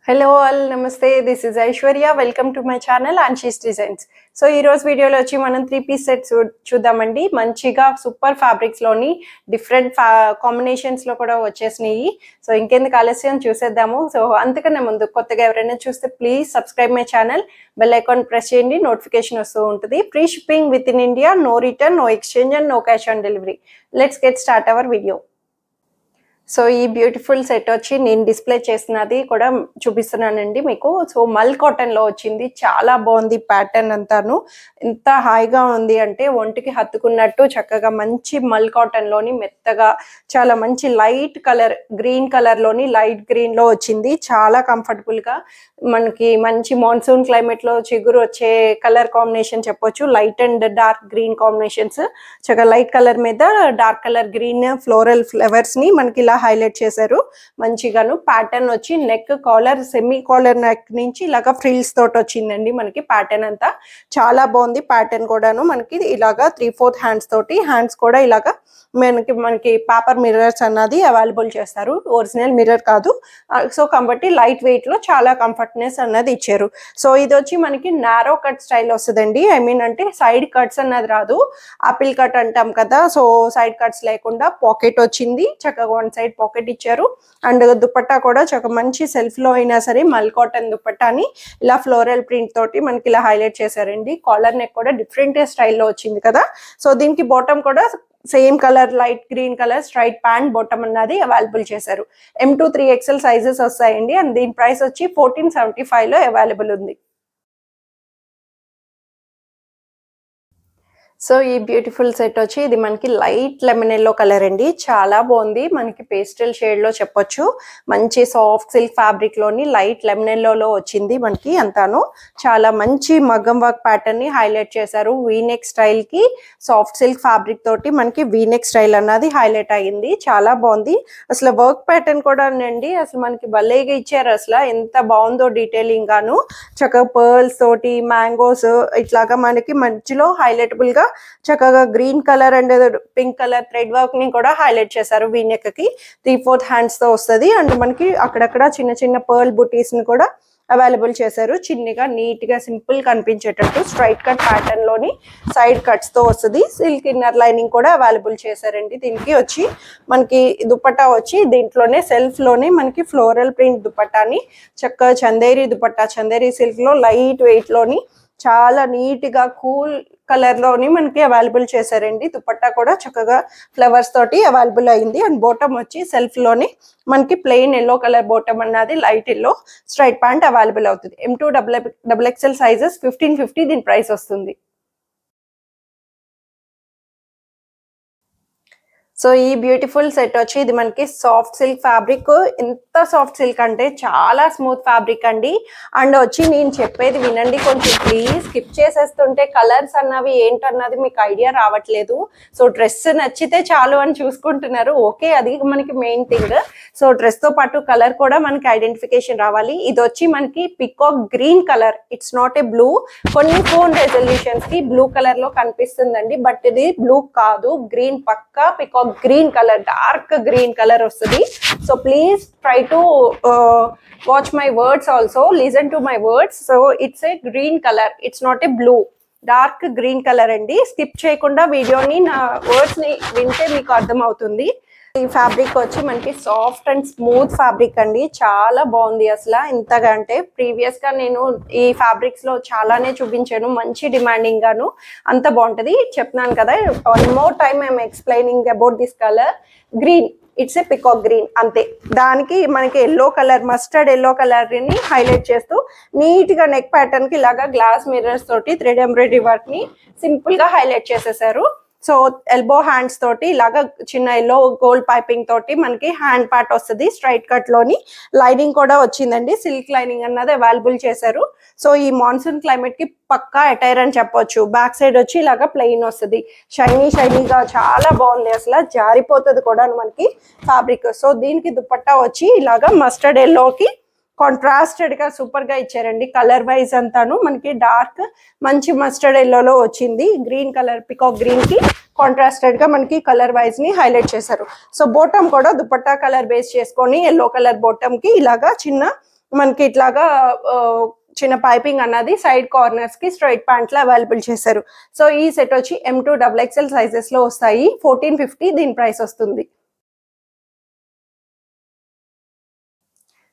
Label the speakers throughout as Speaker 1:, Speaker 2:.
Speaker 1: Hello all, namaste. This is Aishwarya. Welcome to my channel Anshi's Designs. So ఈ రోజు వీడియోలో వచ్చి మనం 3-piece సెట్స్ చూద్దామండి. మంచిగా సూపర్ ఫ్యాబ్రిక్స్ లోని డిఫరెంట్ కాంబినేషన్స్ లో కూడా వచ్చేసినాయి. సో ఇంకెందుకు ఆలస్యం చూసేద్దాము. సో అంతకన్నా ముందు కొత్తగా ఎవరైనా చూస్తే please subscribe my channel, bell icon press చేయండి, నోటిఫికేషన్ వస్తూ ఉంటుంది. Free shipping within India, no return, no exchange and no cash on delivery. Let's get start our video. So ఈ బ్యూటిఫుల్ సెట్ వచ్చి నేను డిస్ప్లే చేసినది కూడా చూపిస్తున్నానండి మీకు. సో మల్ కాటన్ లో వచ్చింది, చాలా బాగుంది ప్యాటర్న్ అంతాను. ఎంత హాయిగా ఉంది అంటే ఒంటికి హత్తుకున్నట్టు చక్కగా మంచి మల్ కాటన్ లోని మెత్తగా చాలా మంచి లైట్ కలర్, గ్రీన్ కలర్ లోని లైట్ గ్రీన్ లో వచ్చింది. చాలా కంఫర్టబుల్ గా మనకి మంచి మాన్సూన్ క్లైమేట్ లో చిగురు వచ్చే కలర్ కాంబినేషన్ చెప్పొచ్చు. Light and dark green combinations, చక్కగా లైట్ కలర్ మీద dark colour green floral flowers ని మనకి ఇలా హైలైట్ చేశారు మంచిగాను. ప్యాటర్న్ వచ్చి neck collar, semi collar neck నుంచి ఇలాగా ఫ్రిల్స్ తోటి వచ్చిందండి మనకి ప్యాటర్న్ అంతా. చాలా బాగుంది ప్యాటర్న్ కూడాను. మనకి ఇలాగా 3/4 హ్యాండ్స్ తోటి, హ్యాండ్స్ కూడా ఇలాగా మనకి పేపర్ మిర్రర్స్ అన్నది అవైలబుల్ చేస్తారు, ఒరిజినల్ మిర్రర్ కాదు. సో కాబట్టి లైట్ వెయిట్ లో చాలా కంఫర్ట్నెస్ అన్నది ఇచ్చారు. సో ఇది వచ్చి మనకి నారో కట్ స్టైల్ వస్తుందండి. ఐ మీన్ అంటే సైడ్ కట్స్ అన్నది రాదు, ఆపిల్ కట్ అంటాం కదా. సో సైడ్ కట్స్ లేకుండా పాకెట్ వచ్చింది, చక్కగా వన్ సైడ్ పాకెట్ ఇచ్చారు. అండ్ దుపట్టా కూడా చక్కగా మంచి సెల్ఫ్ లో అయినా సరే మల్ కాటన్ దుపట్టాని ఇలా ఫ్లోరల్ ప్రింట్ తోటి మనకి ఇలా హైలైట్ చేశారండి. కాలర్ నెక్ కూడా డిఫరెంట్ స్టైల్లో వచ్చింది కదా. సో దీనికి బాటమ్ కూడా same colour light green colour straight pant bottom అన్నది అవైలబుల్ చేశారు. M2 3XL సైజెస్ వస్తాయండి. అండ్ దీని ప్రైస్ వచ్చి 1475 లో అవైలబుల్ ఉంది. సో ఈ బ్యూటిఫుల్ సెట్ వచ్చి ఇది మనకి లైట్ లెమన్ ఎల్లో కలర్ అండి. చాలా బాగుంది, మనకి పేస్టల్ షేడ్ లో చెప్పొచ్చు. మంచి సాఫ్ట్ సిల్క్ ఫ్యాబ్రిక్ లోని లైట్ లెమన్ ఎల్లోలో వచ్చింది మనకి అంతాను. చాలా మంచి మగ్గం వర్క్ ప్యాటర్న్ ని హైలైట్ చేశారు. వీనెక్ స్టైల్ కి సాఫ్ట్ సిల్క్ ఫ్యాబ్రిక్ తోటి మనకి వీనెక్ స్టైల్ అన్నది హైలైట్ అయ్యింది. చాలా బాగుంది. అసలు వర్క్ ప్యాటర్న్ కూడా అండి అసలు మనకి భలేగా ఇచ్చారు. అసలు ఎంత బాగుందో డీటెయిలింగ్ గాను. చక్కగా పర్ల్స్ తోటి మ్యాంగోస్ ఇట్లాగా మనకి మధ్యలో హైలైటబుల్ గా చక్కగా green colour and pink colour thread work ని కూడా హైలైట్ చేశారు. వీనెక్ కి 3/4 హ్యాండ్స్ తో వస్తుంది. అండ్ మనకి అక్కడక్కడ చిన్న చిన్న పర్ల్ బుటీస్ ని కూడా అవైలబుల్ చేశారు. చిన్నగా నీట్ గా సింపుల్ కనిపించేటట్టు స్ట్రైట్ కట్ ప్యాటర్న్ లోని సైడ్ కట్స్ తో వస్తుంది. సిల్క్ ఇన్నర్ లైనింగ్ కూడా అవైలబుల్ చేశారండి. దీనికి వచ్చి మనకి దుపట్టా వచ్చి దీంట్లోనే సెల్ఫ్ లోనే మనకి ఫ్లోరల్ ప్రింట్ దుపట్టాని చక్కగా చందేరి దుపట్టా, చందేరి సిల్క్ లో లైట్ వెయిట్ లోని చాలా నీట్ గా కూల్ కలర్ లోని మనకి అవైలబుల్ చేశారండి. దుపట్టా కూడా చక్కగా ఫ్లవర్స్ తోటి అవైలబుల్ అయింది. అండ్ బాటమ్ వచ్చి సెల్ఫ్ లోని మనకి ప్లెయిన్ ఎల్లో కలర్ బాటమ్ అన్నది light yellow straight pant available అవుతుంది. M2 XXL సైజెస్ 1550 దీని ప్రైస్ వస్తుంది. సో ఈ బ్యూటిఫుల్ సెట్ వచ్చి ఇది మనకి సాఫ్ట్ సిల్క్ ఫ్యాబ్రిక్. ఎంత సాఫ్ట్ సిల్క్ అంటే చాలా స్మూత్ ఫ్యాబ్రిక్ అండి. అండ్ వచ్చి నేను చెప్పేది వినండి కొంచెం ప్లీజ్. స్కిప్ చేసేస్తుంటే కలర్స్ అన్నవి ఏంటన్నది మీకు ఐడియా రావట్లేదు. సో డ్రెస్ నచ్చితే చాలు అని చూసుకుంటున్నారు. ఓకే, అది మనకి మెయిన్ థింగ్. సో డ్రెస్ తో పాటు కలర్ కూడా మనకి ఐడెంటిఫికేషన్ రావాలి. ఇది వచ్చి మనకి peacock green colour, it's not a blue. కొన్ని ఫోన్ రెజల్యూషన్స్ కి బ్లూ కలర్ లో కనిపిస్తుందండి, బట్ ఇది బ్లూ కాదు, గ్రీన్, పక్కా peacock green colour, dark green colour వస్తుంది. So please try to watch my words also, listen to my words. So it's a green colour, it's not a blue, dark green colour అండి. Skip చేయకుండా వీడియోని నా words ని వింటే మీకు అర్థం అవుతుంది. ఈ ఫ్యాబ్రిక్ వచ్చి మనకి సాఫ్ట్ అండ్ స్మూత్ ఫ్యాబ్రిక్ అండి. చాలా బాగుంది అసలు. ఇంతగా అంటే ప్రీవియస్ గా నేను ఈ ఫ్యాబ్రిక్స్ లో చాలానే చూపించాను, మంచి డిమాండింగ్ గాను. అంత బాగుంటది చెప్తున్నాను కదా. One more time I'm explaining about this colour green. It's a peacock green అంతే. దానికి మనకి yellow colour, mustard yellow colour ని హైలైట్ చేస్తూ నీట్ గా నెక్ ప్యాటర్న్ కి ఇలాగా గ్లాస్ మిర్రర్స్ తోటి థ్రెడ్ ఎంబ్రాయిడరీ వర్క్ ని సింపుల్ గా హైలైట్ చేసేసారు. సో ఎల్బో హ్యాండ్స్ తోటి ఇలాగా చిన్న ఎల్లో గోల్డ్ పైపింగ్ తోటి మనకి హ్యాండ్ పార్ట్ వస్తుంది. స్ట్రైట్ కట్ లోని లైనింగ్ కూడా వచ్చిందండి, సిల్క్ లైనింగ్ అన్నది అవైలబుల్ చేశారు. సో ఈ మాన్సూన్ క్లైమేట్ కి పక్కా అటైర్ అని చెప్పొచ్చు. బ్యాక్ సైడ్ వచ్చి ఇలాగా ప్లెయిన్ వస్తుంది, షైనీగా చాలా బాగుంది. అసలు జారిపోతుంది కూడా మనకి ఫ్యాబ్రిక్. సో దీనికి దుపట్టా వచ్చి ఇలాగా మస్టర్డ్ ఎల్లోకి కాంట్రాస్టెడ్ గా సూపర్ గా ఇచ్చారండి. కలర్ వైజ్ అంతాను మనకి డార్క్ మంచి మస్టర్డ్ ఎల్లోలో వచ్చింది. గ్రీన్ కలర్ పికాక్ గ్రీన్ కి కాంట్రాస్టెడ్ గా మనకి కలర్ వైజ్ ని హైలైట్ చేశారు. సో బాటమ్ కూడా దుపట్టా కలర్ బేస్ చేసుకొని ఎల్లో కలర్ బాటమ్ కి ఇలాగా చిన్న మనకి ఇట్లాగా చిన్న పైపింగ్ అన్నది సైడ్ కార్నర్స్ కి స్ట్రైట్ ప్యాంట్ లో అవైలబుల్ చేశారు. సో ఈ సెట్ వచ్చి M2 XXL సైజెస్ లో వస్తాయి. 1450 దీని ప్రైస్ వస్తుంది.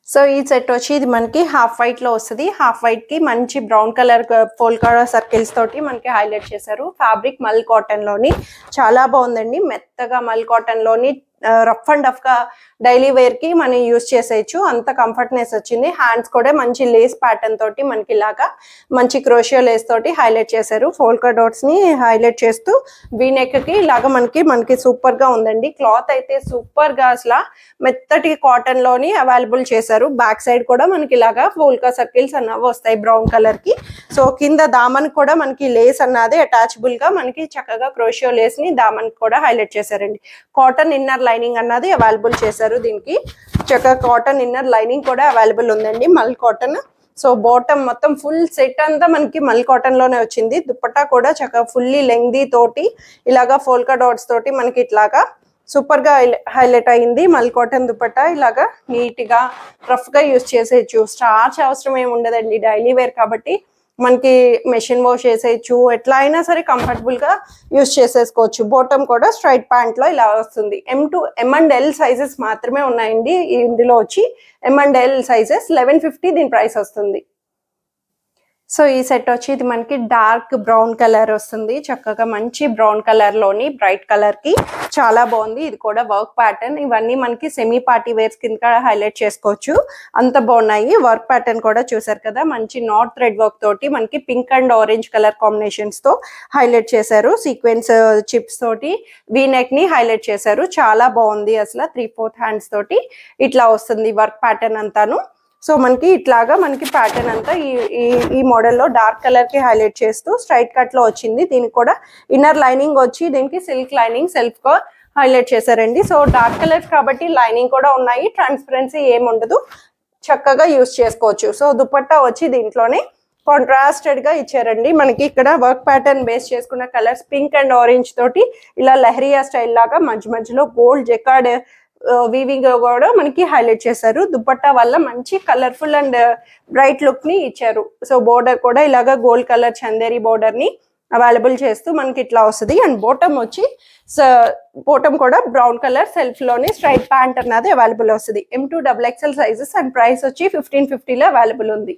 Speaker 1: సో ఈ సెట్ వచ్చి ఇది మనకి హాఫ్ వైట్ లో వస్తుంది. హాఫ్ వైట్ కి మంచి బ్రౌన్ కలర్ పోల్కా సర్కిల్స్ తోటి మనకి హైలైట్ చేశారు. ఫ్యాబ్రిక్ మల్ కాటన్ లోని చాలా బాగుందండి. మెత్తగా మల్ కాటన్ లోని రఫ్ అండ్ రఫ్ గా డైలీ వేర్ కి మనం యూజ్ చేసేయచ్చు. అంత కంఫర్ట్నెస్ వచ్చింది. హ్యాండ్స్ కూడా మంచి లేస్ ప్యాటర్న్ తోటి మనకి ఇలాగా మంచి క్రోషియో లేస్ తోటి హైలైట్ చేశారు. ఫోల్కా డాట్స్ ని హైలైట్ చేస్తూ వీ నెక్ కి ఇలాగా మనకి సూపర్ గా ఉందండి. క్లాత్ అయితే సూపర్ గా అసలు మెత్తటి కాటన్ లోని అవైలబుల్ చేశారు. బ్యాక్ సైడ్ కూడా మనకి ఇలాగా ఫోల్కా సర్కిల్స్ అన్నవి వస్తాయి బ్రౌన్ కలర్ కి. సో కింద దామన్ కూడా మనకి లేస్ అన్నది అటాచబుల్ గా మనకి చక్కగా క్రోషియో లేస్ ని దామన్ కూడా హైలైట్ చేశారండి. కాటన్ ఇన్నర్ లైనింగ్ అన్నది అవైలబుల్ చేశారు. దీనికి చక్కగా కాటన్ ఇన్నర్ లైనింగ్ కూడా అవైలబుల్ ఉందండి మల్ కాటన్. సో బాటమ్ మొత్తం ఫుల్ సెట్ అంతా మనకి మల్ కాటన్ లోనే వచ్చింది. దుపట్టా కూడా చక్కగా ఫుల్లీ లెంగ్దీ తోటి ఇలాగా ఫోల్కా డాట్స్ తోటి మనకి ఇట్లాగా సూపర్ గా హైలైట్ అయింది. మల్ కాటన్ దుపట్టా ఇలాగా నీట్ గా రఫ్ గా యూజ్ చేసేయచ్చు. స్టార్చ్ అవసరం ఏమి ఉండదండి. డైలీ వేర్ కాబట్టి మనకి మెషిన్ వాష్ చేసేయచ్చు. ఎట్లా అయినా సరే కంఫర్టబుల్ గా యూజ్ చేసేసుకోవచ్చు. బాటమ్ కూడా స్ట్రైట్ ప్యాంట్ లో ఇలా వస్తుంది. M అండ్ L సైజెస్ మాత్రమే ఉన్నాయండి. ఇందులో వచ్చి M అండ్ L సైజెస్ 1150 దీని ప్రైస్ వస్తుంది. సో ఈ సెట్ వచ్చి ఇది మనకి డార్క్ బ్రౌన్ కలర్ వస్తుంది. చక్కగా మంచి బ్రౌన్ కలర్ లోని బ్రైట్ కలర్ కి చాలా బాగుంది. ఇది కూడా వర్క్ ప్యాటర్న్. ఇవన్నీ మనకి సెమీ పార్టీ వేర్స్ కింద హైలైట్ చేసుకోవచ్చు. అంత బాగున్నాయి. వర్క్ ప్యాటర్న్ కూడా చూసారు కదా. మంచి నాట్ థ్రెడ్ వర్క్ తోటి మనకి pink and orange colour combinations తో హైలైట్ చేశారు. సీక్వెన్స్ చిప్స్ తోటి వీ నెక్ ని హైలైట్ చేశారు. చాలా బాగుంది. అసలు 3/4 హ్యాండ్స్ తోటి ఇట్లా వస్తుంది వర్క్ ప్యాటర్న్ అంతాను. సో మనకి ఇట్లాగా మనకి ప్యాటర్న్ అంతా ఈ మోడల్లో డార్క్ కలర్ కి హైలైట్ చేస్తూ స్ట్రైట్ కట్ లో వచ్చింది. దీనికి కూడా ఇన్నర్ లైనింగ్ వచ్చి దీనికి సిల్క్ లైనింగ్ సెల్ఫ్ గా హైలైట్ చేశారండి. సో డార్క్ కలర్స్ కాబట్టి లైనింగ్ కూడా ఉన్నాయి. ట్రాన్స్పరెన్సీ ఏముండదు. చక్కగా యూజ్ చేసుకోవచ్చు. సో దుపట్టా వచ్చి దీంట్లోనే కాంట్రాస్టెడ్ గా ఇచ్చారండి. మనకి ఇక్కడ వర్క్ ప్యాటర్న్ బేస్ చేసుకున్న కలర్స్ పింక్ అండ్ ఆరెంజ్ తోటి ఇలా లెహరియా స్టైల్ లాగా మధ్యలో గోల్డ్ జెకార్డ్ వీవింగ్ కూడా మనకి హైలైట్ చేశారు. దుపట్టా వల్ల మంచి కలర్ఫుల్ అండ్ బ్రైట్ లుక్ ని ఇచ్చారు. సో బోర్డర్ కూడా ఇలాగా గోల్డ్ కలర్ చందేరి బోర్డర్ ని అవైలబుల్ చేస్తూ మనకి ఇట్లా వస్తుంది. అండ్ బాటమ్ వచ్చి బాటమ్ కూడా బ్రౌన్ కలర్ సెల్ఫ్ లోని స్ట్రైట్ ప్యాంట్ అన్నది అవైలబుల్ వస్తుంది. M2 XXL sizes and price వచ్చి 1550 లో అవైలబుల్ ఉంది.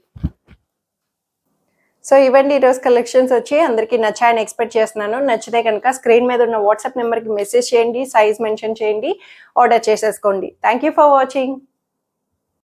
Speaker 1: సో ఇవన్నీ ఈరోజు కలెక్షన్స్ వచ్చి అందరికీ నచ్చాయని ఎక్స్పెక్ట్ చేస్తున్నాను. నచ్చితే కనుక స్క్రీన్ మీద ఉన్న వాట్సాప్ నెంబర్కి మెసేజ్ చేయండి, సైజ్ మెన్షన్ చేయండి, ఆర్డర్ చేసేసుకోండి. Thank you for watching.